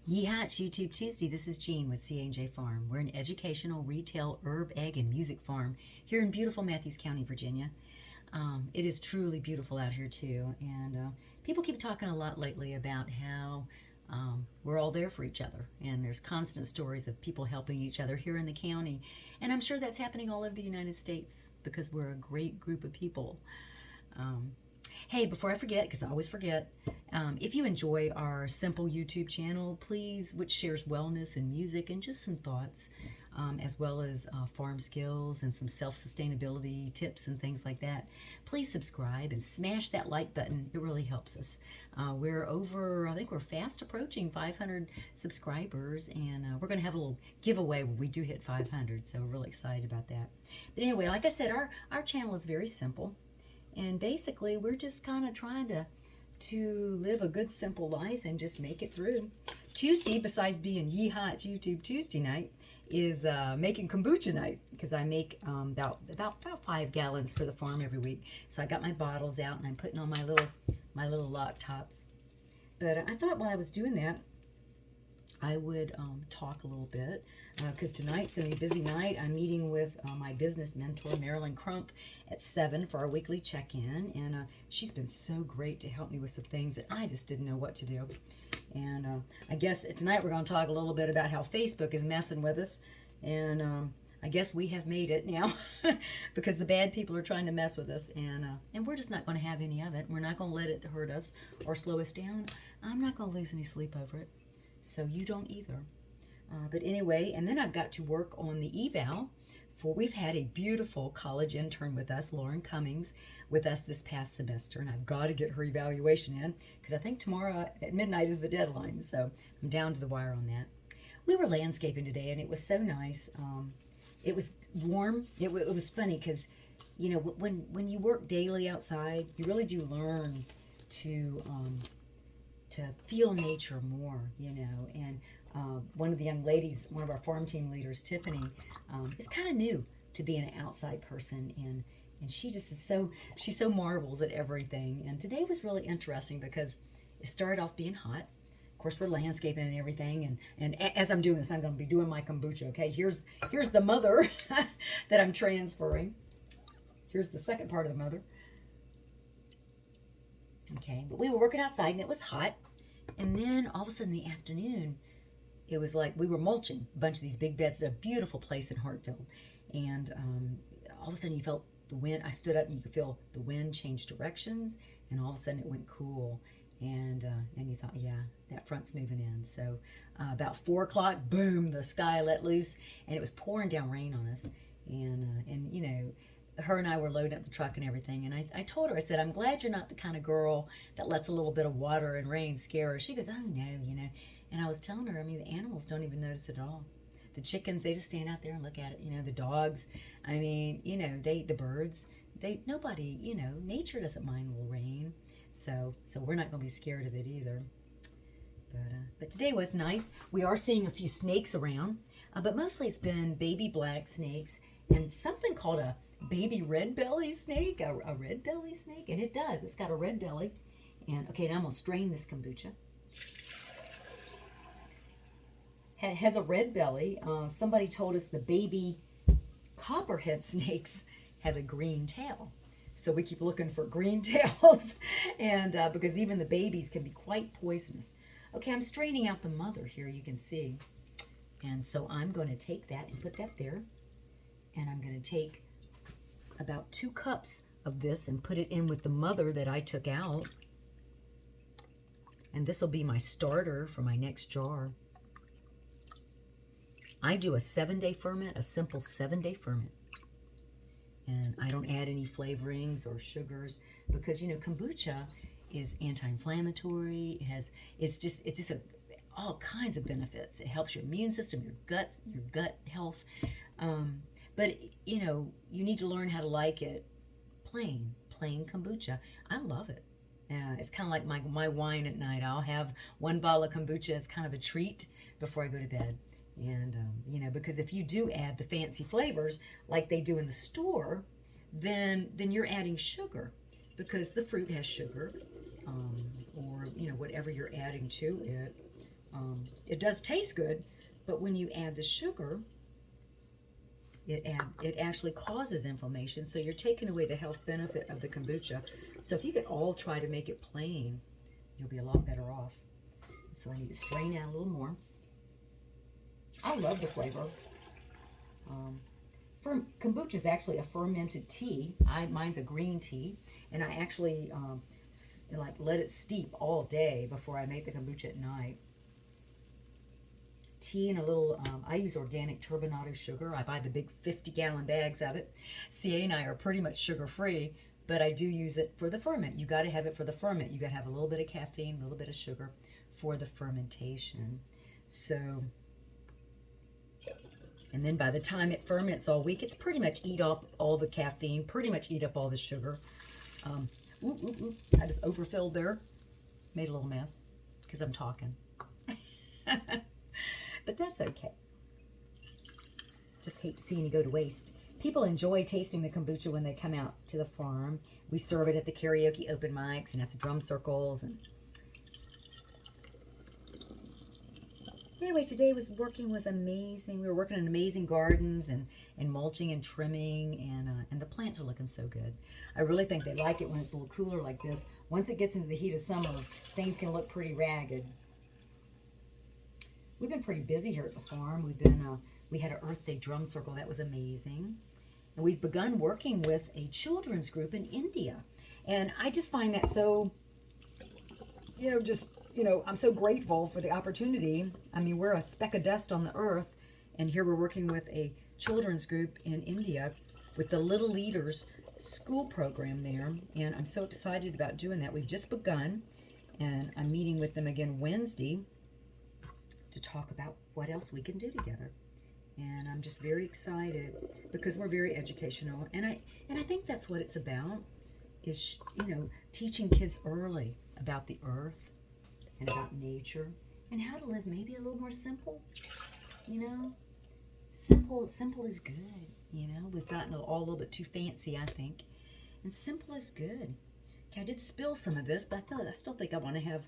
Yeehaw, it's YouTube Tuesday. This is Jean with C&J Farm. We're an educational, retail, herb, egg, and music farm here in beautiful Matthews County, Virginia. It is truly beautiful out here, too. And people keep talking a lot lately about how we're all there for each other. And there's constant stories of people helping each other here in the county. And I'm sure that's happening all over the United States because we're a great group of people. Um, Hey, before I forget, because I always forget, if you enjoy our simple YouTube channel, please, which shares wellness and music and just some thoughts, as well as farm skills and some self-sustainability tips and things like that, please subscribe and smash that like button. It really helps us. We're over, I think we're fast approaching 500 subscribers, and we're going to have a little giveaway when we do hit 500, so we're really excited about that. But anyway, like I said, our channel is very simple. And basically, we're just kind of trying to live a good, simple life and just make it through. Tuesday, besides being Yeehaw, it's YouTube Tuesday night, is making kombucha night, because I make about 5 gallons for the farm every week. So I got my bottles out and I'm putting on my little lock tops. But I thought while I was doing that, I would talk a little bit, because tonight's going to be a busy night. I'm meeting with my business mentor, Marilyn Crump, at 7 for our weekly check-in, and she's been so great to help me with some things that I just didn't know what to do. And I guess tonight we're going to talk a little bit about how Facebook is messing with us, and I guess we have made it now because the bad people are trying to mess with us, and we're just not going to have any of it. We're not going to let it hurt us or slow us down. I'm not going to lose any sleep over it. So you don't either. But anyway, and then I've got to work on the eval we've had a beautiful college intern with us, Lauren Cummings, with us this past semester, and I've got to get her evaluation in because I think tomorrow at midnight is the deadline, so I'm down to the wire on that. We were landscaping today, and it was so nice. It was warm. It was funny because, you know, when you work daily outside, you really do learn to feel nature more, you know. And one of the young ladies, one of our farm team leaders, Tiffany, is kind of new to being an outside person, and she just she so marvels at everything. And today was really interesting because it started off being hot. Of course, we're landscaping and everything, and as I'm doing this, I'm going to be doing my kombucha. Okay, here's the mother that I'm transferring. Here's the second part of the mother. Okay, but we were working outside and it was hot. And then all of a sudden in the afternoon, it was like we were mulching a bunch of these big beds. It's a beautiful place in Hartfield. And all of a sudden you felt the wind. I stood up and you could feel the wind change directions. And all of a sudden it went cool. And you thought, yeah, that front's moving in. So about 4 o'clock, boom, the sky let loose. And it was pouring down rain on us. And you know, her and I were loading up the truck and everything, and I told her, I said, I'm glad you're not the kind of girl that lets a little bit of water and rain scare her. She goes, oh no, you know. And I was telling her, I mean, the animals don't even notice it at all. The chickens, they just stand out there and look at it. You know, the dogs, I mean, you know, the birds, nobody, you know, nature doesn't mind a little rain. So we're not going to be scared of it either. But today was nice. We are seeing a few snakes around, but mostly it's been baby black snakes and something called a baby red belly snake, a red belly snake, and it does. It's got a red belly. And okay, now I'm gonna strain this kombucha. It has a red belly. Somebody told us the baby copperhead snakes have a green tail, so we keep looking for green tails, and because even the babies can be quite poisonous. Okay, I'm straining out the mother here. You can see, and so I'm going to take that and put that there, and I'm going to take about 2 cups of this and put it in with the mother that I took out. And this will be my starter for my next jar. I do a 7-day ferment, a simple 7-day ferment. And I don't add any flavorings or sugars because, you know, kombucha is anti-inflammatory. It's just all kinds of benefits. It helps your immune system, your gut health. But, you know, you need to learn how to like it plain kombucha. I love it. It's kind of like my wine at night. I'll have 1 bottle of kombucha. It's kind of a treat before I go to bed. And, you know, because if you do add the fancy flavors like they do in the store, then you're adding sugar because the fruit has sugar, or, you know, whatever you're adding to it. It does taste good, but when you add the sugar, it actually causes inflammation. So you're taking away the health benefit of the kombucha. So if you could all try to make it plain, you'll be a lot better off. So I need to strain out a little more. I love the flavor. Kombucha is actually a fermented tea. Mine's a green tea, and I actually like let it steep all day before I make the kombucha at night. Tea and a little, I use organic turbinado sugar. I buy the big 50-gallon bags of it. CA and I are pretty much sugar-free, but I do use it for the ferment. You got to have it for the ferment. You got to have a little bit of caffeine, a little bit of sugar for the fermentation. So, and then by the time it ferments all week, it's pretty much eat up all the caffeine, pretty much eat up all the sugar. I just overfilled there. Made a little mess because I'm talking. But that's okay. Just hate to see any go to waste. People enjoy tasting the kombucha when they come out to the farm. We serve it at the karaoke open mics and at the drum circles. And anyway, today was amazing. We were working in amazing gardens and mulching and trimming, and the plants are looking so good. I really think they like it when it's a little cooler like this. Once it gets into the heat of summer, things can look pretty ragged. We've been pretty busy here at the farm. We had an Earth Day drum circle. That was amazing. And we've begun working with a children's group in India. And I just find that so, I'm so grateful for the opportunity. I mean, we're a speck of dust on the earth, and here we're working with a children's group in India with the Little Leaders school program there. And I'm so excited about doing that. We've just begun, and I'm meeting with them again Wednesday to talk about what else we can do together. And I'm just very excited because we're very educational, and I think that's what it's about, is teaching kids early about the earth and about nature and how to live maybe a little more simple. Simple is good. We've gotten all a little bit too fancy, I think, and simple is good. Okay, I did spill some of this, but I still think I want to have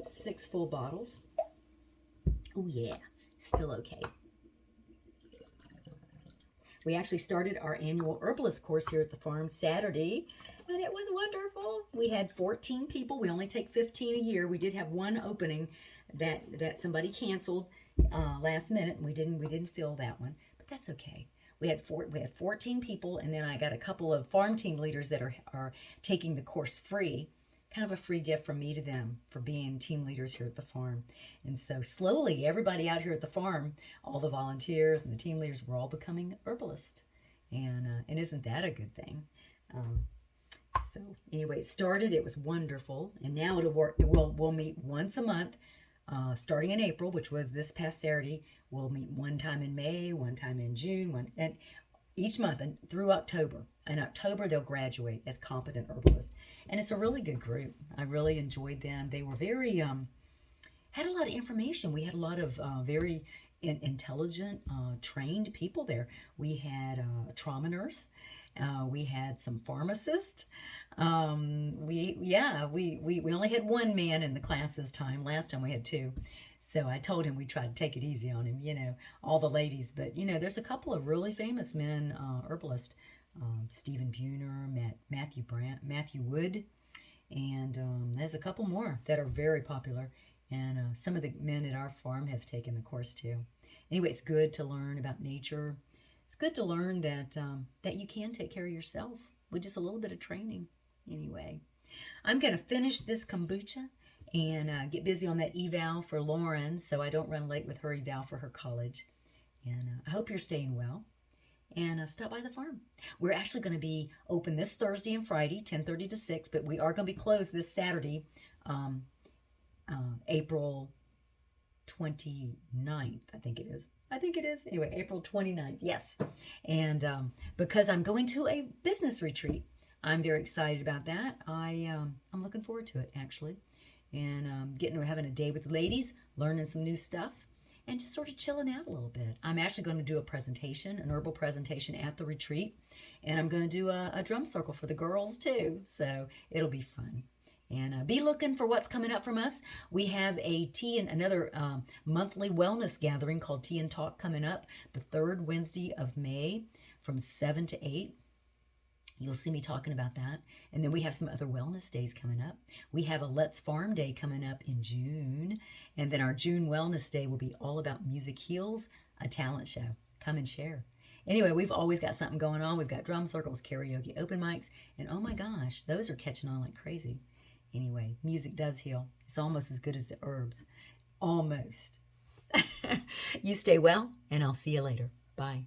6 full bottles. Oh yeah, still okay. We actually started our annual herbalist course here at the farm Saturday, and it was wonderful. We had 14 people. We only take 15 a year. We did have one opening that somebody canceled last minute, and we didn't fill that one, but that's okay. We had 14 people, and then I got a couple of farm team leaders that are taking the course free. Kind of a free gift from me to them for being team leaders here at the farm. And so slowly, everybody out here at the farm, all the volunteers and the team leaders, were all becoming herbalists. And isn't that a good thing? So anyway, it started. It was wonderful. And now it'll work. We'll meet once a month, starting in April, which was this past Saturday. We'll meet one time in May, one time in June, and each month and through October. In October, they'll graduate as competent herbalists. And it's a really good group. I really enjoyed them. They were very, had a lot of information. We had a lot of very intelligent, trained people there. We had a trauma nurse. We had some pharmacists. We only had one man in the class this time. Last time we had 2. So I told him we tried to take it easy on him, all the ladies. But, there's a couple of really famous men, herbalists. Stephen Buhner, Matthew Wood, and there's a couple more that are very popular. And some of the men at our farm have taken the course too. Anyway, it's good to learn about nature. It's good to learn that you can take care of yourself with just a little bit of training. Anyway, I'm going to finish this kombucha and get busy on that eval for Lauren so I don't run late with her eval for her college. And I hope you're staying well. And stop by the farm. We're actually going to be open this Thursday and Friday, 10:30 to 6, but we are going to be closed this Saturday, April 29th, I think it is. Anyway, April 29th, yes. And because I'm going to a business retreat, I'm very excited about that. I'm looking forward to it, actually. And having a day with the ladies, learning some new stuff, and just sort of chilling out a little bit. I'm actually going to do an herbal presentation at the retreat, and I'm going to do a drum circle for the girls too, so it'll be fun. And be looking for what's coming up from us. We have a tea and another monthly wellness gathering called Tea and Talk coming up the third Wednesday of May from 7 to 8. You'll see me talking about that. And then we have some other wellness days coming up. We have a Let's Farm Day coming up in June. And then our June Wellness Day will be all about Music Heals, a talent show. Come and share. Anyway, we've always got something going on. We've got drum circles, karaoke, open mics, and oh my gosh, those are catching on like crazy. Anyway, music does heal. It's almost as good as the herbs. Almost. You stay well, and I'll see you later. Bye.